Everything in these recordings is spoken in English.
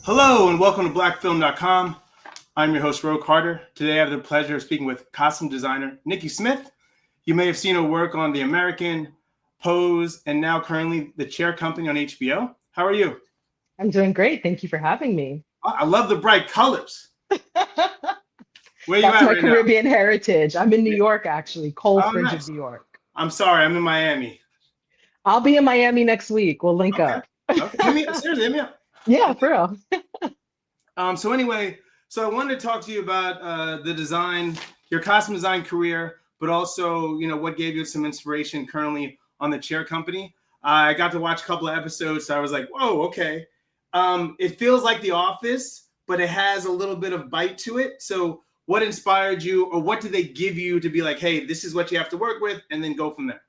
Hello and welcome to blackfilm.com. I'm your host, Ro Carter. Today I have the pleasure of speaking with costume designer Nicky Smith. You may have seen her work on The American, Pose, and now currently The Chair Company on HBO. How are you? I'm doing great. Thank you for having me. I love the bright colors. Where are you That's at my right now? Caribbean heritage. I'm in New York, actually, cold, Oh, frigid nice. New York. I'm sorry, I'm in Miami. I'll be in Miami next week. We'll link Okay. up. Okay. Seriously, hit me up. Yeah, for real. So I wanted to talk to you about the design, your costume design career, but also, what gave you some inspiration currently on the Chair Company. I got to watch a couple of episodes, so I was like, whoa, okay. It feels like The Office, but it has a little bit of bite to it. So what inspired you, or what did they give you to be like, hey, this is what you have to work with, and then go from there?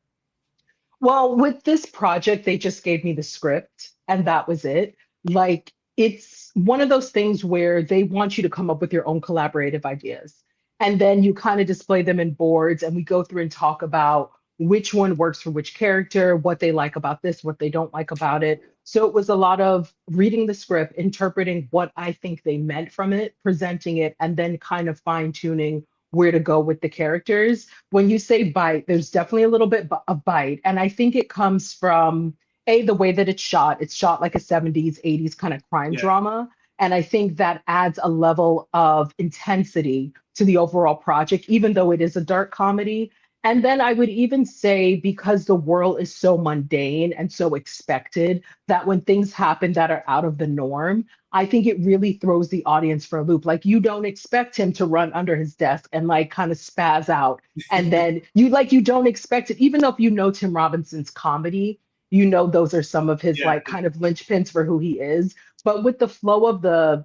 Well, with this project, they just gave me the script and that was it. Like, it's one of those things where they want you to come up with your own collaborative ideas. And then you kind of display them in boards, and we go through and talk about which one works for which character, what they like about this, what they don't like about it. So it was a lot of reading the script, interpreting what I think they meant from it, presenting it, and then kind of fine tuning where to go with the characters. When you say bite, there's definitely a little bit of bite. And I think it comes from the way that it's shot. It's shot like a 70s, 80s kind of crime Yeah. drama. And I think that adds a level of intensity to the overall project, even though it is a dark comedy. And then I would even say, because the world is so mundane and so expected, that when things happen that are out of the norm, I think it really throws the audience for a loop. Like, you don't expect him to run under his desk and like kind of spaz out. And then you don't expect it, even though if you know Tim Robinson's comedy, you know those are some of his Yeah. like kind of linchpins for who he is. But with the flow of the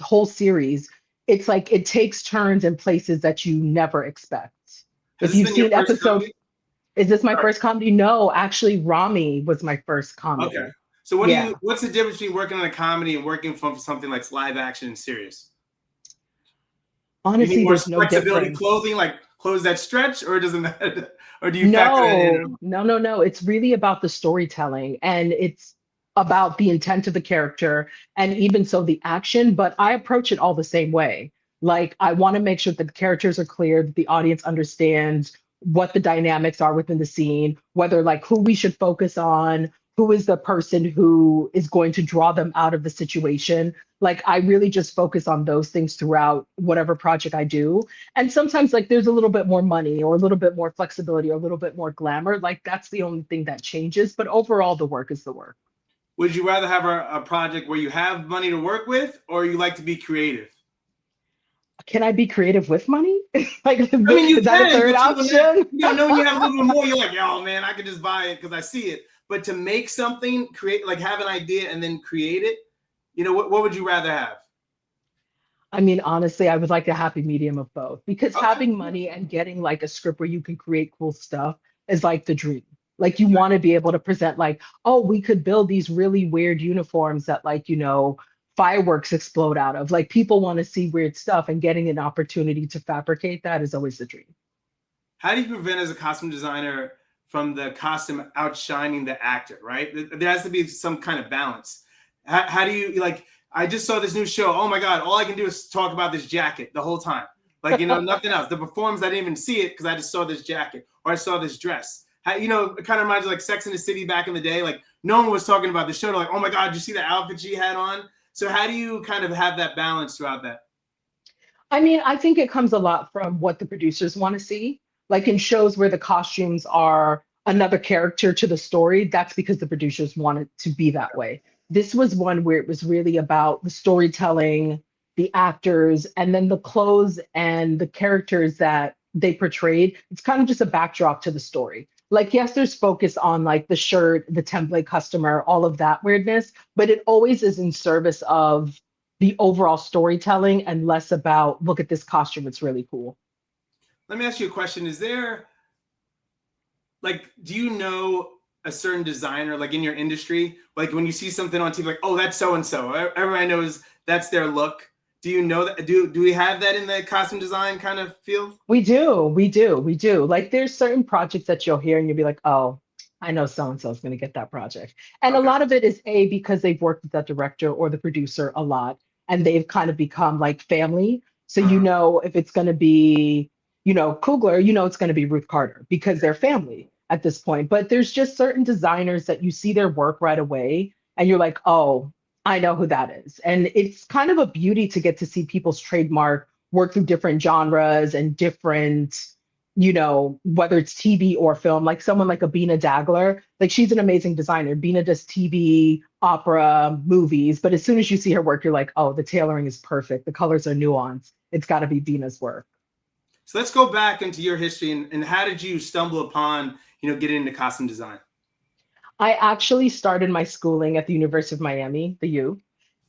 whole series, it's like it takes turns in places that you never expect. Has If this you've been your seen first episode, comedy? is this my Sorry. first comedy? No, actually, Rami was my first Okay. comedy. So Yeah. what's the difference between working on a comedy and working from something like live action and serious? You need Honestly, more there's no flexibility difference. clothing, like clothes that stretch, or doesn't matter? Or do you factor that in? No, no, no, no. It's really about the storytelling, and it's about the intent of the character, and even so the action, but I approach it all the same way. Like, I want to make sure that the characters are clear, that the audience understands what the dynamics are within the scene, whether like who we should focus on, who is the person who is going to draw them out of the situation. Like, I really just focus on those things throughout whatever project I do. And sometimes like there's a little bit more money or a little bit more flexibility or a little bit more glamour. Like, that's the only thing that changes. But overall, the work is the work. Would you rather have a project where you have money to work with, or you like to be creative? Can I be creative with money? Like, I mean, you is that a can, third but option? knowing you have a little bit more, you're like, oh man, I could just buy it because I see it. But to make something, create, like have an idea and then create it, what would you rather have? I mean, honestly, I would like a happy medium of both, because Okay. having money and getting like a script where you can create cool stuff is like the dream. Like, you want to be able to present like, oh, we could build these really weird uniforms that like, fireworks explode out of. Like, people want to see weird stuff, and getting an opportunity to fabricate that is always the dream. How do you prevent as a costume designer from the costume outshining the actor, right? There has to be some kind of balance. How do you like? I just saw this new show. Oh my God, all I can do is talk about this jacket the whole time. Like, nothing else. The performance, I didn't even see it because I just saw this jacket or I saw this dress. It kind of reminds me like Sex in the City back in the day. Like, no one was talking about the show. They're like, oh my God, did you see the outfit she had on? So how do you kind of have that balance throughout that? I mean, I think it comes a lot from what the producers want to see. Like, in shows where the costumes are another character to the story, that's because the producers want it to be that way. This was one where it was really about the storytelling, the actors, and then the clothes and the characters that they portrayed. It's kind of just a backdrop to the story. Like, yes, there's focus on like the shirt, the template customer, all of that weirdness, but it always is in service of the overall storytelling and less about, look at this costume, it's really cool. Let me ask you a question. Is there like, do you know a certain designer like in your industry? Like when you see something on TV, like, oh, that's so and so. Everybody knows that's their look. Do you know that? Do we have that in the costume design kind of field? We do. Like, there's certain projects that you'll hear and you'll be like, oh, I know so and so is going to get that project. And a Okay. lot of it is A, because they've worked with that director or the producer a lot and they've kind of become like family. So you Uh-huh. know if it's going to be, Kugler, you know it's going to be Ruth Carter because they're family at this point. But there's just certain designers that you see their work right away and you're like, oh, I know who that is. And it's kind of a beauty to get to see people's trademark work through different genres and different, whether it's TV or film, like someone like a Bina Dagler, like she's an amazing designer. Bina does TV, opera, movies, but as soon as you see her work, you're like, oh, the tailoring is perfect. The colors are nuanced. It's got to be Bina's work. So let's go back into your history and how did you stumble upon, getting into costume design? I actually started my schooling at the University of Miami, the U,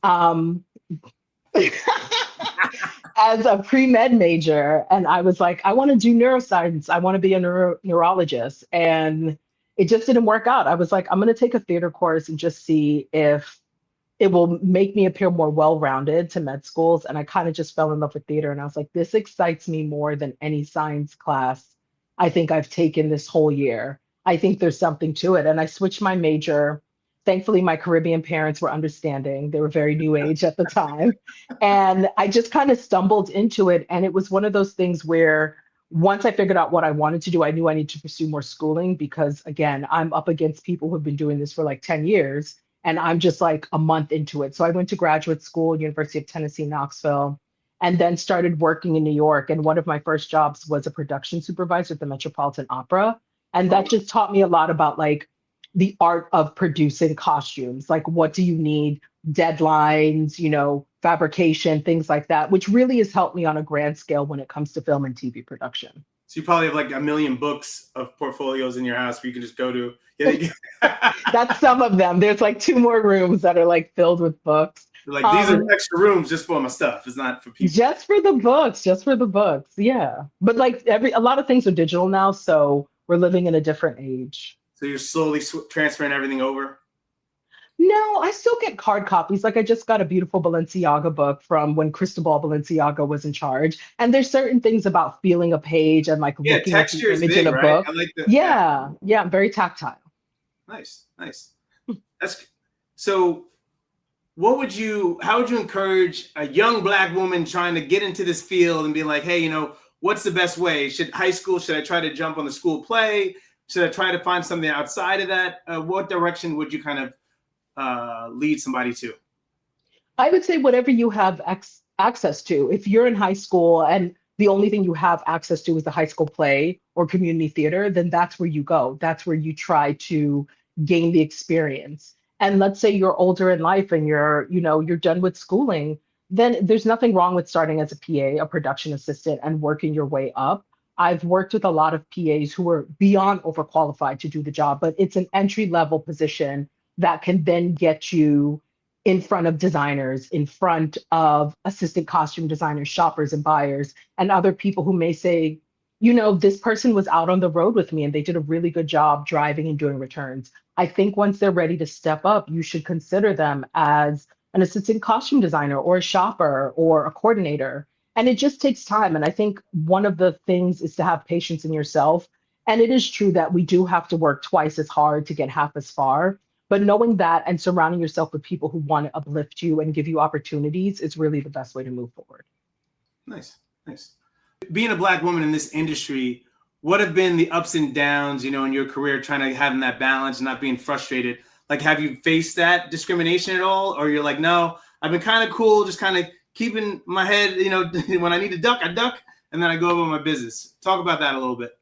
um, as a pre-med major. And I was like, I want to do neuroscience. I want to be a neurologist. And it just didn't work out. I was like, I'm going to take a theater course and just see if it will make me appear more well-rounded to med schools. And I kind of just fell in love with theater. And I was like, this excites me more than any science class I think I've taken this whole year. I think there's something to it. And I switched my major. Thankfully, my Caribbean parents were understanding. They were very new age at the time. And I just kind of stumbled into it. And it was one of those things where once I figured out what I wanted to do, I knew I needed to pursue more schooling because, again, I'm up against people who've been doing this for like 10 years and I'm just like a month into it. So I went to graduate school, University of Tennessee, Knoxville, and then started working in New York. And one of my first jobs was a production supervisor at the Metropolitan Opera. And Oh, that just taught me a lot about like the art of producing costumes. Like, what do you need? Deadlines, fabrication, things like that, which really has helped me on a grand scale when it comes to film and TV production. so you probably have like a million books of portfolios in your house where you can just go to. Yeah, That's some of them. There's like two more rooms that are like filled with books. like these are Um, extra rooms just for my stuff. It's not for people. just for the books, just for the books. Yeah. But like a lot of things are digital now, so we're living in a different age. So you're slowly transferring everything over. No, I still get card copies. Like I just got a beautiful Balenciaga book from when Cristobal Balenciaga was in charge. And there's certain things about feeling a page and like Yeah, looking at the texture is image in big, a right? book. I like the yeah. Yeah, yeah, I'm very tactile. Nice, nice. That's so. How would you encourage a young Black woman trying to get into this field and be like, hey, what's the best way? Should I try to jump on the school play? Should I try to find something outside of that? What direction would you kind of lead somebody to? I would say whatever you have access to. If you're in high school and the only thing you have access to is the high school play or community theater, then that's where you go. That's where you try to gain the experience. And let's say you're older in life and you're done with schooling, then there's nothing wrong with starting as a PA, a production assistant, and working your way up. I've worked with a lot of PAs who are beyond overqualified to do the job, but it's an entry level position that can then get you in front of designers, in front of assistant costume designers, shoppers and buyers, and other people who may say, this person was out on the road with me and they did a really good job driving and doing returns. I think once they're ready to step up, you should consider them as an assistant costume designer or a shopper or a coordinator. And it just takes time. And I think one of the things is to have patience in yourself. And it is true that we do have to work twice as hard to get half as far. But knowing that and surrounding yourself with people who want to uplift you and give you opportunities is really the best way to move forward. Nice, nice. Being a Black woman in this industry, what have been the ups and downs, in your career, trying to having that balance, not being frustrated? Like, have you faced that discrimination at all? Or you're like, no, I've been kind of cool, just kind of keeping my head, when I need to duck, I duck, and then I go about my business. Talk about that a little bit.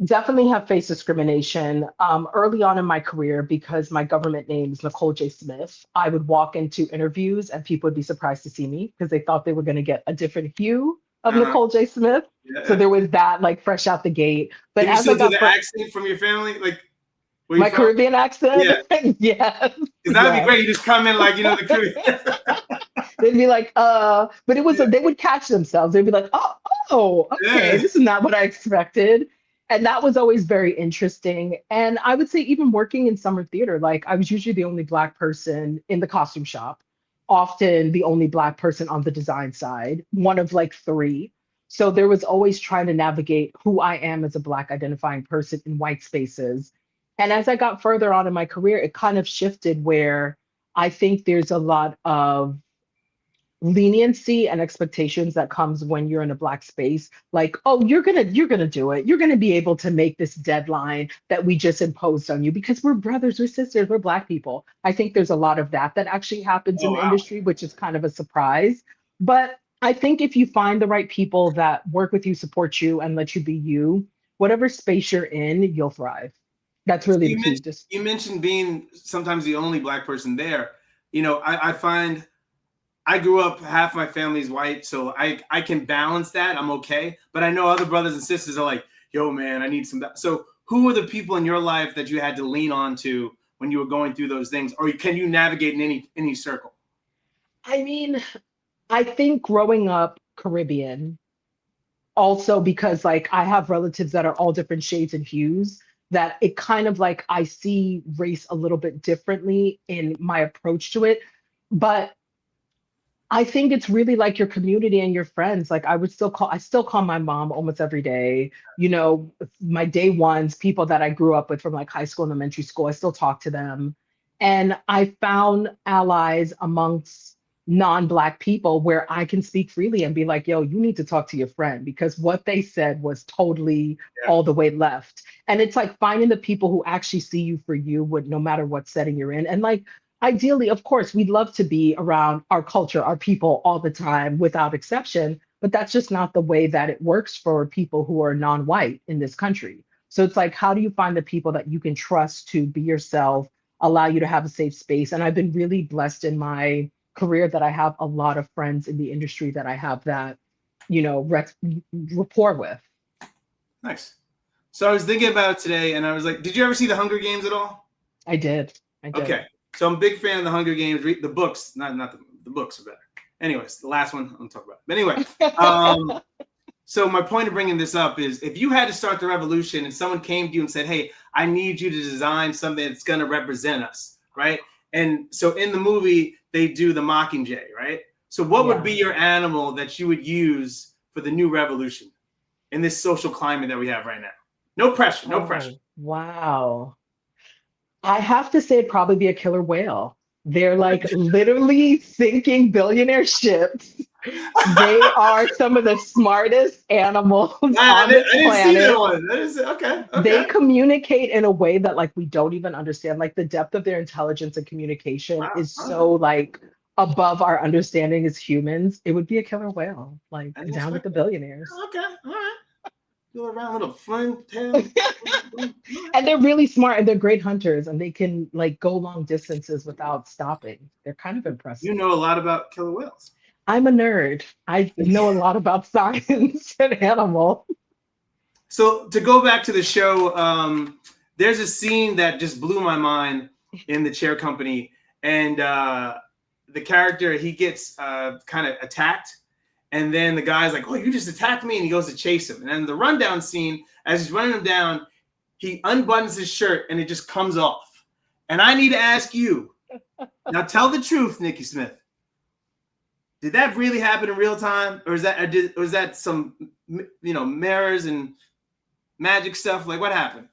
Definitely have faced discrimination early on in my career because my government name is Nicole J. Smith. I would walk into interviews and people would be surprised to see me because they thought they were going to get a different hue of Uh-huh. Nicole J. Smith. So Yeah. there was that like fresh out the gate. But Can you as I still do got the accent from your family? Like, where you my from? Caribbean accent, Yeah. yes, Because that would be yes. great. You just come in like, the Caribbean. They'd be like, but it was, Yeah. they would catch themselves. They'd be like, oh, okay, Yeah. this is not what I expected. And that was always very interesting. And I would say, even working in summer theater, like I was usually the only Black person in the costume shop, often the only Black person on the design side, one of like three. So there was always trying to navigate who I am as a Black identifying person in white spaces And as I got further on in my career, it kind of shifted where I think there's a lot of leniency and expectations that comes when you're in a black space, like, oh, you're gonna do it, you're gonna be able to make this deadline that we just imposed on you because we're brothers, we're sisters, we're black people. I think there's a lot of that that actually happens Oh in the wow. industry, which is kind of a surprise. But I think if you find the right people that work with you, support you, and let you be you, whatever space you're in, you'll thrive. That's So really the key. Just you mentioned being sometimes the only black person there. I find I grew up, half my family's white, so I can balance that. I'm okay. But I know other brothers and sisters are like, yo, man, I need some. So who are the people in your life that you had to lean on to when you were going through those things? Or can you navigate in any circle? I mean, I think growing up Caribbean, also because like I have relatives that are all different shades and hues, that it kind of like I see race a little bit differently in my approach to it. But I think it's really like your community and your friends. Like I still call my mom almost every day. You know, my day ones, people that I grew up with from like high school and elementary school, I still talk to them. And I found allies amongst non-Black people where I can speak freely and be like, yo, you need to talk to your friend because what they said was totally Yeah. all the way left. And it's like finding the people who actually see you for you would no matter what setting you're in. And like ideally, of course, we'd love to be around our culture, our people all the time without exception, but that's just not the way that it works for people who are non-white in this country. So it's like, how do you find the people that you can trust to be yourself, allow you to have a safe space? And I've been really blessed in my career that I have a lot of friends in the industry that I have that, rapport with. Nice. So I was thinking about it today, and I was like, did you ever see the Hunger Games at all? I did. I did. Okay. So I'm a big fan of the Hunger Games. Read the books, not the books are better. Anyways, the last one I'm talking about. But anyway, so my point of bringing this up is if you had to start the revolution and someone came to you and said, hey, I need you to design something that's going to represent us, right? And so in the movie, they do the Mockingjay, right? So what would be Yeah. your animal that you would use for the new revolution in this social climate that we have right now? No pressure, no pressure. Oh, wow. I have to say it'd probably be a killer whale. They're like literally sinking billionaire ships. They are some of the smartest animals I, on didn't, this I didn't see that planet. one. That is okay. They Okay. communicate in a way that like we don't even understand. Like the depth of their intelligence and communication Wow. is All right. so like above our understanding as humans. It would be a killer whale, like I didn't down with expect the that. billionaires. Okay. All right. Go around little fun tail. All right. And they're really smart and they're great hunters and they can like go long distances without stopping. They're kind of You impressive. know a lot about killer whales. I'm a nerd. I know a lot about science and animal. So to go back to the show, there's a scene that just blew my mind in the chair company, and the character he gets kind of attacked, and then the guy's like, "Oh, you just attacked me," and he goes to chase him. And then the rundown scene, as he's running him down, he unbuttons his shirt and it just comes off. And I need to ask you now, tell the truth, Nicky Smith. Did that really happen in real time, or was that some mirrors and magic stuff? Like what happened?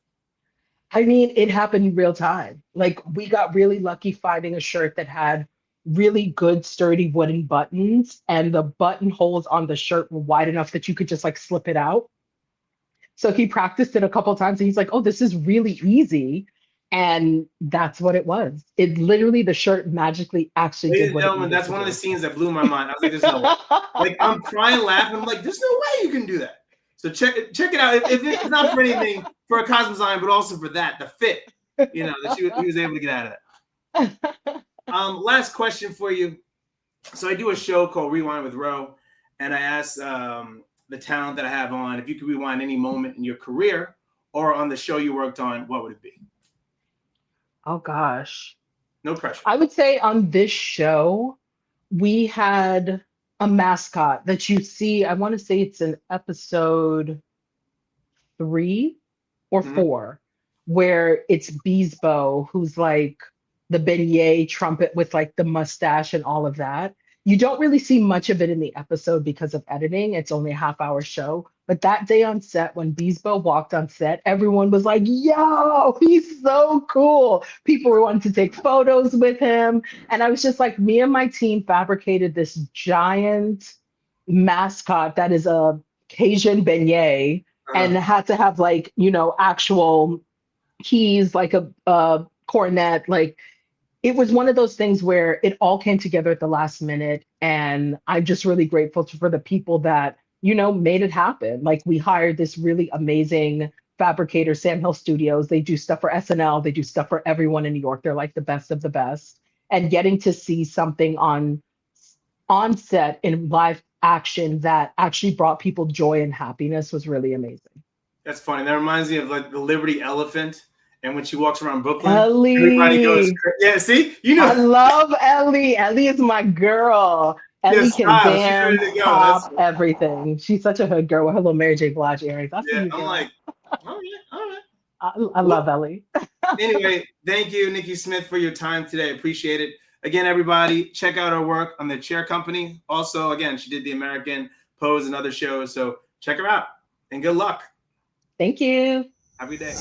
I mean, it happened in real time. Like we got really lucky finding a shirt that had really good sturdy wooden buttons and the buttonholes on the shirt were wide enough that you could just like slip it out. So he practiced it a couple times and he's like, "Oh, this is really easy." And that's what it was. It literally the shirt magically actually Ladies did and what it gentlemen, needed that's to one of the do. scenes that blew my mind. I was like, "There's no way." Like I'm crying, laughing. I'm like, "There's no way you can do that." So check it out. If it's not for anything, for a costume design, but also for that, the fit, that he was able to get out of that. Last question for you. So I do a show called Rewind with Ro, and I ask the talent that I have on if you could rewind any moment in your career or on the show you worked on, what would it be? Oh gosh. No pressure. I would say on this show, we had a mascot that you see. I want to say it's in episode 3 or 4, Mhm. where it's Beesbo, who's like the beignet trumpet with like the mustache and all of that. You don't really see much of it in the episode because of editing. It's only a half hour show, But that day on set, when Beesbo walked on set, everyone was like, yo, he's so cool. People were wanting to take photos with him. And I was just like, me and my team fabricated this giant mascot that is a Cajun beignet and had to have like, actual keys, like a cornet. Like it was one of those things where it all came together at the last minute. And I'm just really grateful for the people that, made it happen. Like we hired this really amazing fabricator, Sam Hill Studios. They do stuff for SNL. They do stuff for everyone in New York. They're like the best of the best. And getting to see something on set in live action that actually brought people joy and happiness was really amazing. That's funny. That reminds me of like the Liberty Elephant. And when she walks around Brooklyn, everybody goes, Ellie. yeah, see? I love Ellie. Ellie is my girl. Ellie can style. She's dance, ready to go. pop, everything. She's such a hood girl with her little Mary J. Blige earrings. I see Yeah, you, I'm girl. like, all right. I love Ellie. Anyway, thank you, Nicky Smith, for your time today. Appreciate it. Again, everybody, check out our work on the Chair Company. Also, again, she did the American Pose and other shows. So check her out and good luck. Thank you. Happy day.